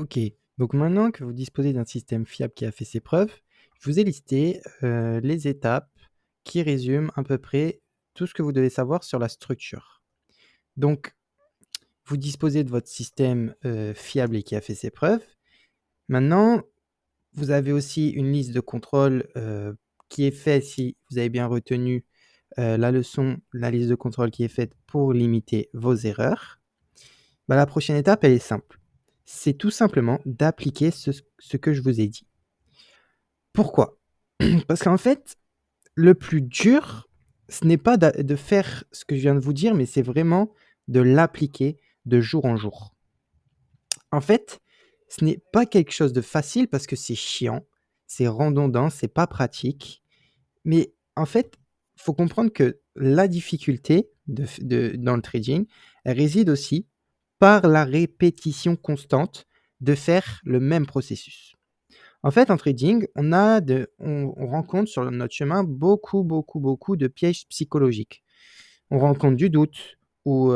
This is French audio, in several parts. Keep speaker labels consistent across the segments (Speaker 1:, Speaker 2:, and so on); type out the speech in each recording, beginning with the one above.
Speaker 1: OK. Donc maintenant que vous disposez d'un système fiable qui a fait ses preuves, je vous ai listé, les étapes qui résument à peu près tout ce que vous devez savoir sur la structure. Donc vous disposez de votre système, fiable et qui a fait ses preuves. Maintenant, vous avez aussi une liste de contrôle, qui est faite si vous avez bien retenu, la leçon, la liste de contrôle qui est faite pour limiter vos erreurs. Bah, la prochaine étape, elle est simple. C'est tout simplement d'appliquer ce que je vous ai dit. Pourquoi? Parce qu'en fait, le plus dur, ce n'est pas de faire ce que je viens de vous dire, mais c'est vraiment de l'appliquer de jour en jour. En fait, ce n'est pas quelque chose de facile parce que c'est chiant, c'est redondant, c'est pas pratique. Mais en fait, faut comprendre que la difficulté dans le trading, elle réside aussi par la répétition constante de faire le même processus. En fait, en trading, on rencontre sur notre chemin beaucoup, beaucoup, beaucoup de pièges psychologiques. On rencontre du doute ou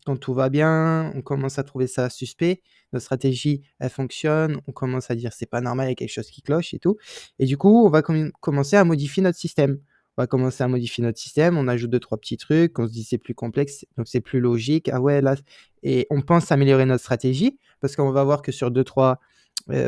Speaker 1: quand tout va bien, on commence à trouver ça suspect. Notre stratégie, elle fonctionne, on commence à dire: «C'est pas normal, il y a quelque chose qui cloche et tout» et du coup, on va commencer à modifier notre système. On va commencer à modifier notre système, on ajoute deux trois petits trucs, on se dit: «C'est plus complexe, donc c'est plus logique. Ah ouais, là» et on pense améliorer notre stratégie parce qu'on va voir que sur deux trois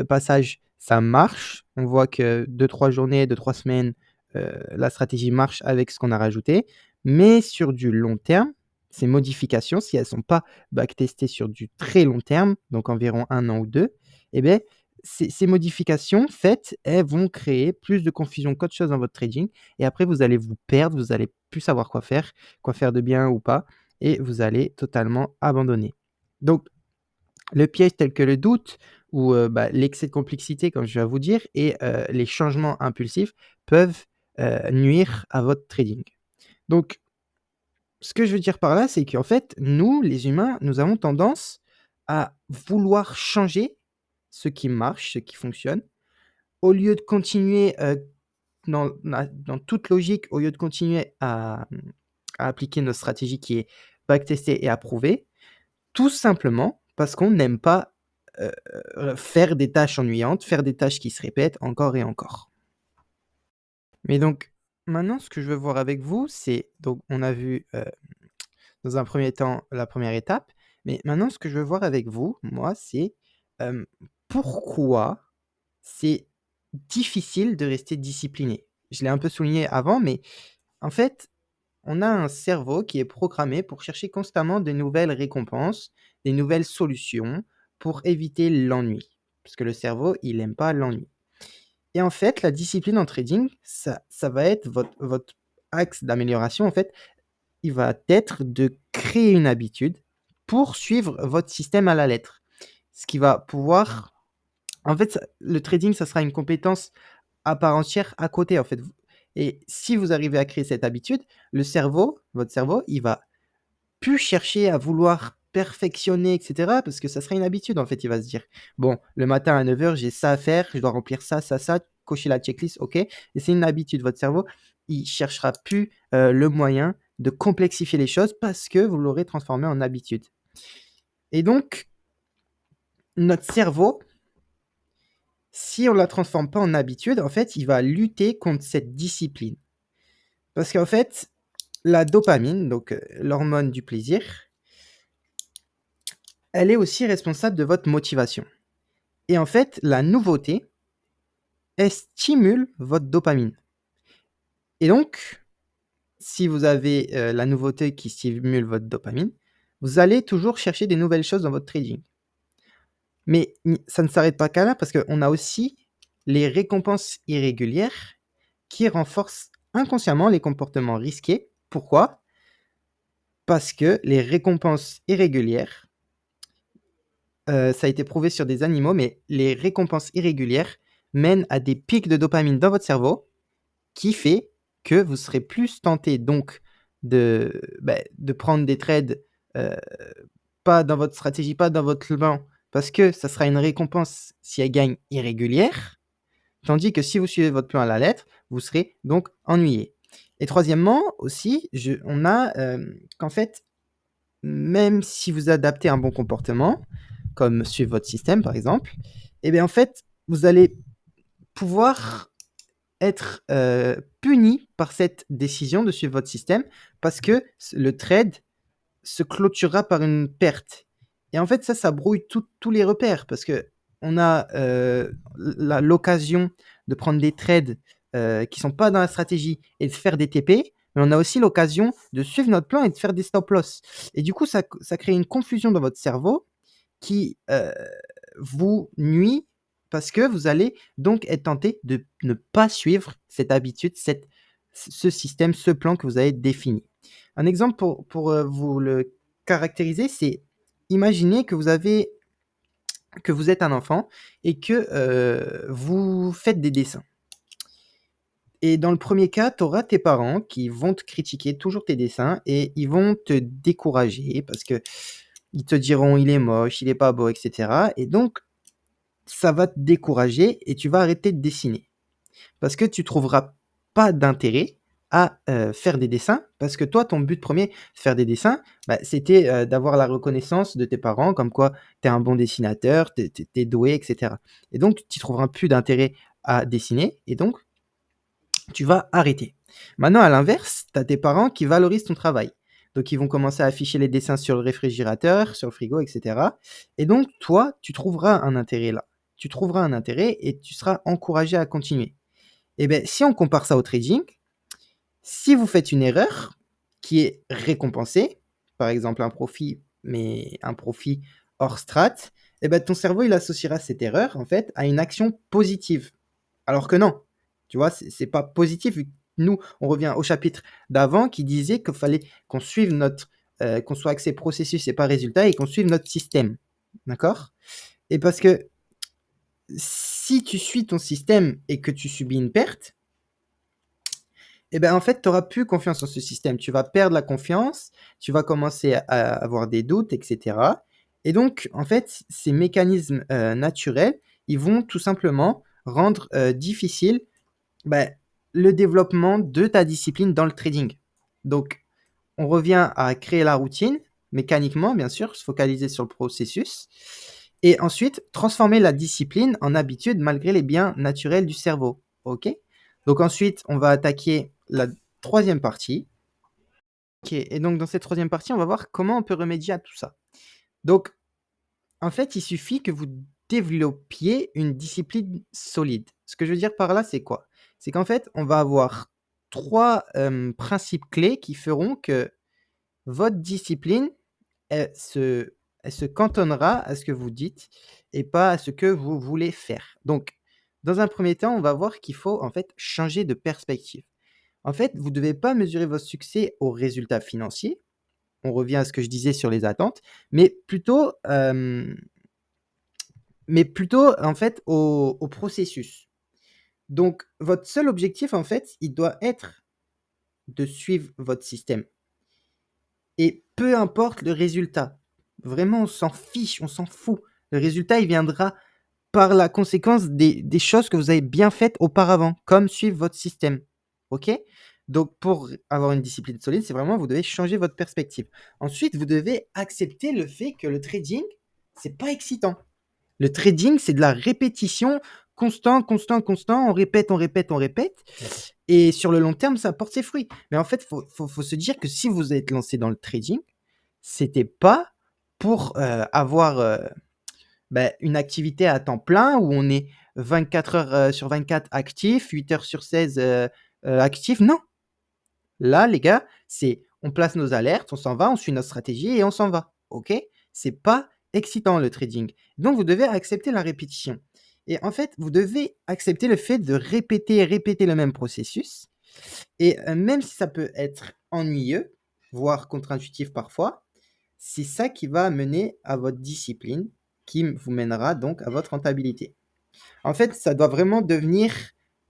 Speaker 1: passages, ça marche. On voit que deux trois journées, deux trois semaines, la stratégie marche avec ce qu'on a rajouté. Mais sur du long terme, ces modifications, si elles ne sont pas backtestées sur du très long terme, donc environ un an ou 2, eh beh, ces modifications faites, elles vont créer plus de confusion qu'autre chose dans votre trading et après vous allez vous perdre, vous allez plus savoir quoi faire de bien ou pas et vous allez totalement abandonner. Donc le piège tel que le doute ou, l'excès de complexité comme je viens de vous dire et les changements impulsifs peuvent, nuire à votre trading. Donc ce que je veux dire par là, c'est qu'en fait, nous, les humains, nous avons tendance à vouloir changer ce qui marche, ce qui fonctionne, au lieu de continuer, dans toute logique, au lieu de continuer à appliquer notre stratégie qui est backtestée et approuvée, tout simplement parce qu'on n'aime pas, faire des tâches ennuyantes, faire des tâches qui se répètent encore et encore. Mais donc, maintenant ce que je veux voir avec vous, c'est donc on a vu, dans un premier temps, la première étape. Mais maintenant, ce que je veux voir avec vous, moi, c'est, hem, pourquoi c'est difficile de rester discipliné? Je l'ai un peu souligné avant, mais en fait, on a un cerveau qui est programmé pour chercher constamment de nouvelles récompenses, des nouvelles solutions pour éviter l'ennui. Parce que le cerveau, il aime pas l'ennui. Et en fait, la discipline en trading, ça va être votre axe d'amélioration, en fait, il va être de créer une habitude pour suivre votre système à la lettre. Ce qui va pouvoir en fait, le trading, ça sera une compétence à part entière à côté, en fait. Et si vous arrivez à créer cette habitude, votre cerveau, il va plus chercher à vouloir perfectionner et cetera parce que ça sera une habitude, en fait. Il va se dire: «Bon, le matin à 9 heures, j'ai ça à faire, je dois remplir ça, ça, ça, cocher la checklist, OK» et c'est une habitude. Votre cerveau, il cherchera plus, le moyen de complexifier les choses parce que vous l'aurez transformé en habitude et donc notre cerveau, si on la transforme pas en habitude, en fait, il va lutter contre cette discipline. Parce qu'en fait, la dopamine, donc l'hormone du plaisir, elle est aussi responsable de votre motivation et en fait, la nouveauté, elle stimule votre dopamine et donc si vous avez, la nouveauté qui stimule votre dopamine, vous allez toujours chercher des nouvelles choses dans votre trading. Mais ça ne s'arrête pas qu'à là parce qu'on a aussi les récompenses irrégulières qui renforcent inconsciemment les comportements risqués. Pourquoi? Parce que les récompenses irrégulières, ça a été prouvé sur des animaux, mais les récompenses irrégulières mènent à des pics de dopamine dans votre cerveau qui fait que vous serez plus tenté donc de prendre des trades, heu, pas dans votre stratégie, pas dans votre plan, parce que ça sera une récompense si elle gagne irrégulière, tandis que si vous suivez votre plan à la lettre, vous serez donc ennuyé. Et troisièmement aussi, on a, qu'en fait, même si vous adaptez un bon comportement, comme suivre votre système par exemple, et bien en fait, vous allez pouvoir être puni par cette décision de suivre votre système parce que le trade se clôturera par une perte. Et en fait, ça brouille tous les repères parce que on a l'occasion de prendre des trades qui sont pas dans la stratégie et de faire des TP, mais on a aussi l'occasion de suivre notre plan et de faire des stop loss. Et du coup, ça crée une confusion dans votre cerveau qui vous nuit parce que vous allez donc être tenté de ne pas suivre cette habitude, ce système, ce plan que vous avez défini. Un exemple pour vous le caractériser, c'est imaginer que vous êtes un enfant et que vous faites des dessins. Et dans le premier cas, tu auras tes parents qui vont te critiquer toujours tes dessins et ils vont te décourager parce que ils te diront il est moche, il est pas beau, etc. Et donc, ça va te décourager et tu vas arrêter de dessiner. Parce que tu trouveras pas d'intérêt à faire des dessins, parce que toi, ton but premier, de faire des dessins, bah, c'était d'avoir la reconnaissance de tes parents, comme quoi tu es un bon dessinateur, tu es doué, etc. Et donc, tu trouveras plus d'intérêt à dessiner, et donc, tu vas arrêter. Maintenant, à l'inverse, tu as tes parents qui valorisent ton travail. Donc, ils vont commencer à afficher les dessins sur le réfrigérateur, sur le frigo, etc. Et donc, toi, tu trouveras un intérêt là. Tu trouveras un intérêt et tu seras encouragé à continuer. Et bien, si on compare ça au trading, si vous faites une erreur qui est récompensée, par exemple un profit, mais un profit hors strat, et ben ton cerveau il associera cette erreur en fait à une action positive. Alors que non, tu vois, c'est pas positif. Nous, on revient au chapitre d'avant qui disait qu'il fallait qu'on suive qu'on soit axé processus et pas résultat et qu'on suive notre système. D'accord? Et parce que si tu suis ton système et que tu subis une perte, et ben en fait, tu auras plus confiance en ce système. Tu vas perdre la confiance, tu vas commencer à avoir des doutes, etc. Et donc, en fait, ces mécanismes naturels, ils vont tout simplement rendre difficile bah, le développement de ta discipline dans le trading. Donc, on revient à créer la routine, mécaniquement, bien sûr, se focaliser sur le processus. Et ensuite, transformer la discipline en habitude malgré les biens naturels du cerveau. OK? Donc ensuite, on va attaquer la troisième partie. OK, et donc dans cette troisième partie, on va voir comment on peut remédier à tout ça. Donc, en fait, il suffit que vous développiez une discipline solide. Ce que je veux dire par là, c'est quoi? C'est qu'en fait, on va avoir 3 principes clés qui feront que votre discipline, elle se elle se cantonnera à ce que vous dites et pas à ce que vous voulez faire. Donc, dans un premier temps, on va voir qu'il faut en fait changer de perspective. En fait, vous ne devez pas mesurer votre succès aux résultats financiers. On revient à ce que je disais sur les attentes, mais plutôt en fait au processus. Donc, votre seul objectif, en fait, il doit être de suivre votre système. Et peu importe le résultat. Vraiment, on s'en fiche, on s'en fout. Le résultat, il viendra par la conséquence des choses que vous avez bien faites auparavant, comme suivre votre système. OK? Donc, pour avoir une discipline solide, c'est vraiment, vous devez changer votre perspective. Ensuite, vous devez accepter le fait que le trading, c'est pas excitant. Le trading, c'est de la répétition constant, constant, constant. On répète, on répète, on répète. Et sur le long terme, ça porte ses fruits. Mais en fait, faut se dire que si vous êtes lancé dans le trading, c'était pas pour avoir une activité à temps plein où on est 24 heures sur 24 actif, 8 heures sur 16 actif. Non. Là, les gars, c'est on place nos alertes, on s'en va, on suit notre stratégie et on s'en va. OK? C'est pas excitant le trading. Donc vous devez accepter la répétition. Et en fait, vous devez accepter le fait de répéter le même processus. Et même si ça peut être ennuyeux, voire contre-intuitif parfois, c'est ça qui va mener à votre discipline, qui vous mènera donc à votre rentabilité. En fait, ça doit vraiment devenir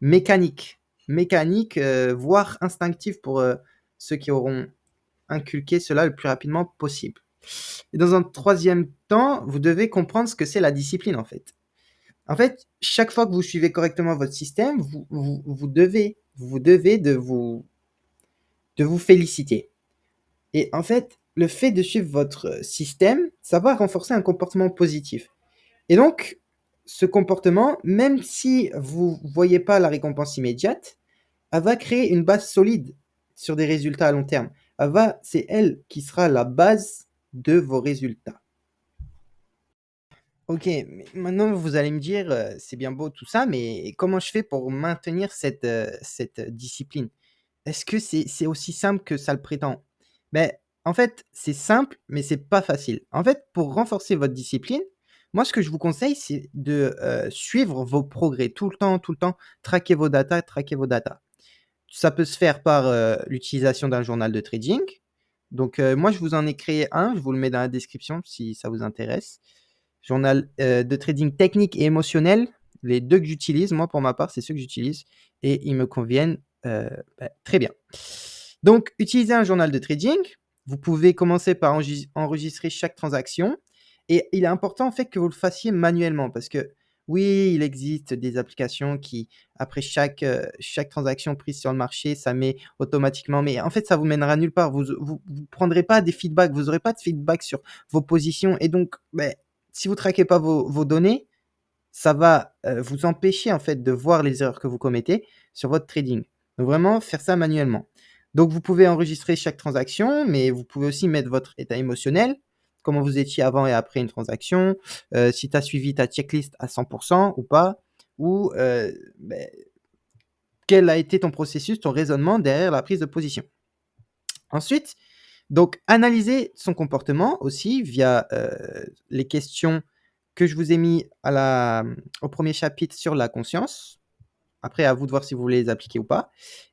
Speaker 1: mécanique. Mécanique, voire instinctif pour ceux qui auront inculqué cela le plus rapidement possible. Et dans un troisième temps, vous devez comprendre ce que c'est la discipline en fait. En fait, chaque fois que vous suivez correctement votre système, vous devez de vous féliciter. Et en fait, le fait de suivre votre système, ça va renforcer un comportement positif. Et donc, ce comportement, même si vous ne voyez pas la récompense immédiate, elle va créer une base solide sur des résultats à long terme. C'est elle qui sera la base de vos résultats. OK, mais maintenant vous allez me dire, c'est bien beau tout ça, mais comment je fais pour maintenir cette discipline? Est-ce que c'est aussi simple que ça le prétend? Ben en fait, c'est simple, mais c'est pas facile. En fait, pour renforcer votre discipline, moi, ce que je vous conseille, c'est de, suivre vos progrès tout le temps, traquer vos datas. Ça peut se faire par, l'utilisation d'un journal de trading. Donc, moi, je vous en ai créé un, je vous le mets dans la description si ça vous intéresse. Journal, de trading technique et émotionnel, les 2 que j'utilise, moi, pour ma part, c'est ceux que j'utilise et ils me conviennent, très bien. Donc, utilisez un journal de trading. Vous pouvez commencer par enregistrer chaque transaction et il est important, en fait, que vous le fassiez manuellement parce que, oui, il existe des applications qui, après chaque transaction prise sur le marché, ça met automatiquement mais en fait, ça vous mènera nulle part. Vous prendrez pas des feedbacks, vous aurez pas de feedback sur vos positions et donc, beh, si vous traquez pas vos données, ça va, vous empêcher en fait de voir les erreurs que vous commettez sur votre trading. Donc vraiment faire ça manuellement. Donc vous pouvez enregistrer chaque transaction, mais vous pouvez aussi mettre votre état émotionnel, comment vous étiez avant et après une transaction, si tu as suivi ta checklist à 100 ou pas, ou, beh, quel a été ton processus, ton raisonnement derrière la prise de position. Ensuite, donc analyser son comportement aussi via, les questions que je vous ai mis au premier chapitre sur la conscience. Après, à vous de voir si vous voulez les appliquer ou pas.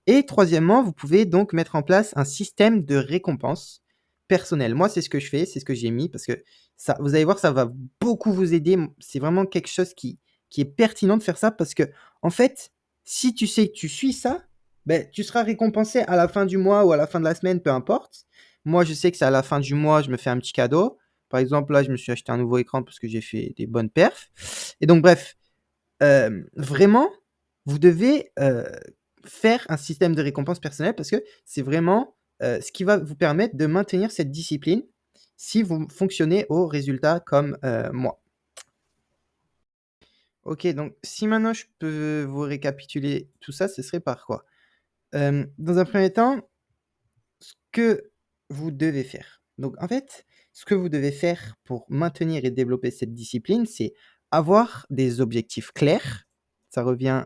Speaker 1: Et troisièmement, vous pouvez donc mettre en place un système de récompense personnelle. Moi, c'est ce que je fais, c'est ce que j'ai mis parce que ça vous allez voir, ça va beaucoup vous aider. C'est vraiment quelque chose qui est pertinent de faire ça parce que en fait, si tu sais que tu suis ça, beh, tu seras récompensé à la fin du mois ou à la fin de la semaine, peu importe. Moi, je sais que c'est à la fin du mois, je me fais un petit cadeau. Par exemple, là, je me suis acheté un nouveau écran parce que j'ai fait des bonnes perfs et donc bref, vraiment, vous devez, faire un système de récompense personnelle parce que c'est vraiment, ce qui va vous permettre de maintenir cette discipline si vous fonctionnez au résultat comme, moi. OK, donc si maintenant je peux vous récapituler tout ça, ce serait par quoi? Dans un premier temps, ce que vous devez faire. Donc en fait, ce que vous devez faire pour maintenir et développer cette discipline, c'est avoir des objectifs clairs. Ça revient,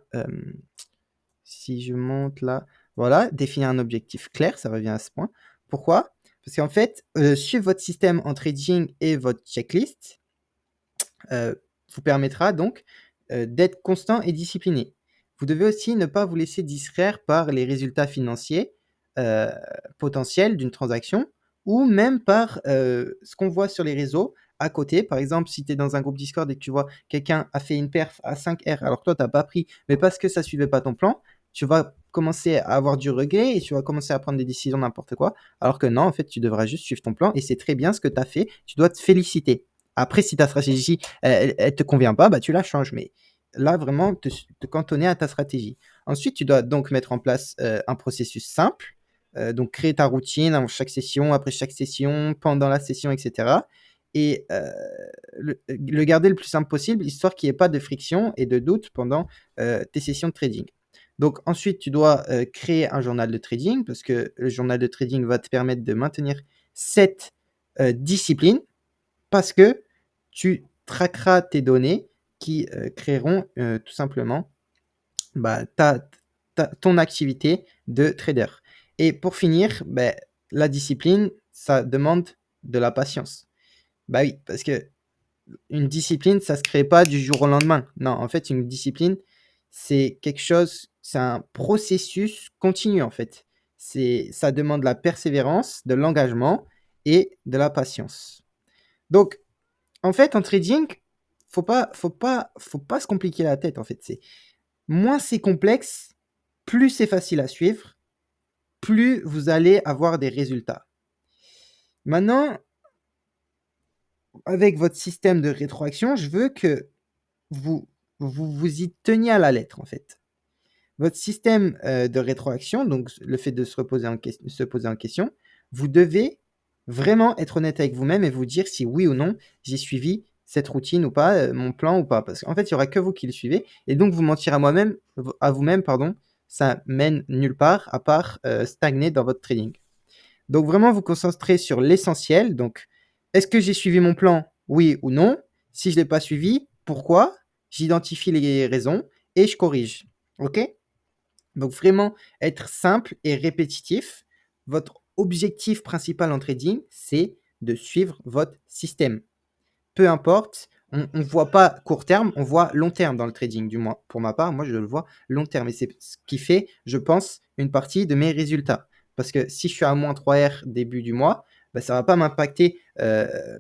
Speaker 1: si je monte là, voilà, définir un objectif clair, ça revient à ce point. Pourquoi? Parce qu'en fait, suivre votre système en trading et votre checklist, vous permettra donc, d'être constant et discipliné. Vous devez aussi ne pas vous laisser distraire par les résultats financiers, heu, potentiels d'une transaction ou même par, ce qu'on voit sur les réseaux à côté. Par exemple, si tu es dans un groupe Discord et que tu vois quelqu'un a fait une perf à 5 R alors que toi tu as pas pris, mais parce que ça suivait pas ton plan, tu vas commencer à avoir du regret et tu vas commencer à prendre des décisions n'importe quoi. Alors que non, en fait, tu devrais juste suivre ton plan et c'est très bien ce que tu as fait. Tu dois te féliciter. Après, si ta stratégie, elle te convient pas, bah, tu la changes. Mais là, vraiment, te cantonner à ta stratégie. Ensuite, tu dois donc mettre en place un processus simple. Donc, créer ta routine avant chaque session, après chaque session, pendant la session, etc. Et le garder le plus simple possible, histoire qu'il n'y ait pas de friction et de doute pendant tes sessions de trading. Donc ensuite, tu dois créer un journal de trading parce que le journal de trading va te permettre de maintenir cette discipline parce que tu traqueras tes données qui, créeront, tout simplement, bah, ton activité de trader et pour finir, beh, la discipline, ça demande de la patience. Bah, oui, parce que une discipline, ça se crée pas du jour au lendemain. Non, en fait, une discipline, c'est un processus continu, en fait. Ça demande de la persévérance, de l'engagement et de la patience. Donc en fait, en trading, faut pas se compliquer la tête, en fait. C'est moins c'est complexe, plus c'est facile à suivre, plus vous allez avoir des résultats. Maintenant, avec votre système de rétroaction, je veux que vous vous y teniez à la lettre, en fait. Votre système, de rétroaction, donc le fait de se poser en question, vous devez Vraiment être honnête avec vous-même et vous dire si oui ou non j'ai suivi cette routine ou pas, mon plan ou pas. Parce qu'en fait, il y aura que vous qui le suivez et donc vous mentir à vous-même, pardon, ça mène nulle part à part, stagner dans votre trading. Donc vraiment vous concentrer sur l'essentiel. Donc, est-ce que j'ai suivi mon plan? Oui ou non? Si je ne l'ai pas suivi, pourquoi? J'identifie les raisons et je corrige. OK? Donc vraiment être simple et répétitif. Votre objectif principal en trading, c'est de suivre votre système. Peu importe, on ne voit pas court terme, on voit long terme dans le trading, du moins pour ma part, moi je le vois long terme et c'est ce qui fait, je pense, une partie de mes résultats. Parce que si je suis à moins 3R début du mois, bah, ça ne va pas m'impacter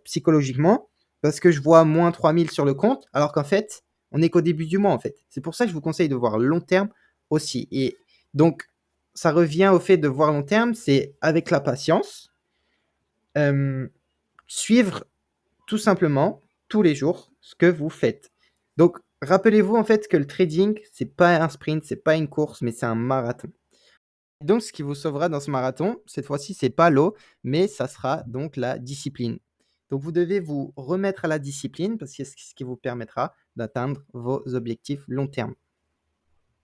Speaker 1: psychologiquement parce que je vois moins 3000 sur le compte, alors qu'en fait, on n'est qu'au début du mois en fait. C'est pour ça que je vous conseille de voir long terme aussi. Et donc, ça revient au fait de voir long terme, c'est avec la patience, euh, suivre tout simplement, tous les jours, ce que vous faites. Donc, rappelez-vous en fait que le trading, c'est pas un sprint, c'est pas une course, mais c'est un marathon. Donc, ce qui vous sauvera dans ce marathon, cette fois-ci, c'est pas l'eau, mais ça sera donc la discipline. Donc, vous devez vous remettre à la discipline parce que c'est ce qui vous permettra d'atteindre vos objectifs long terme.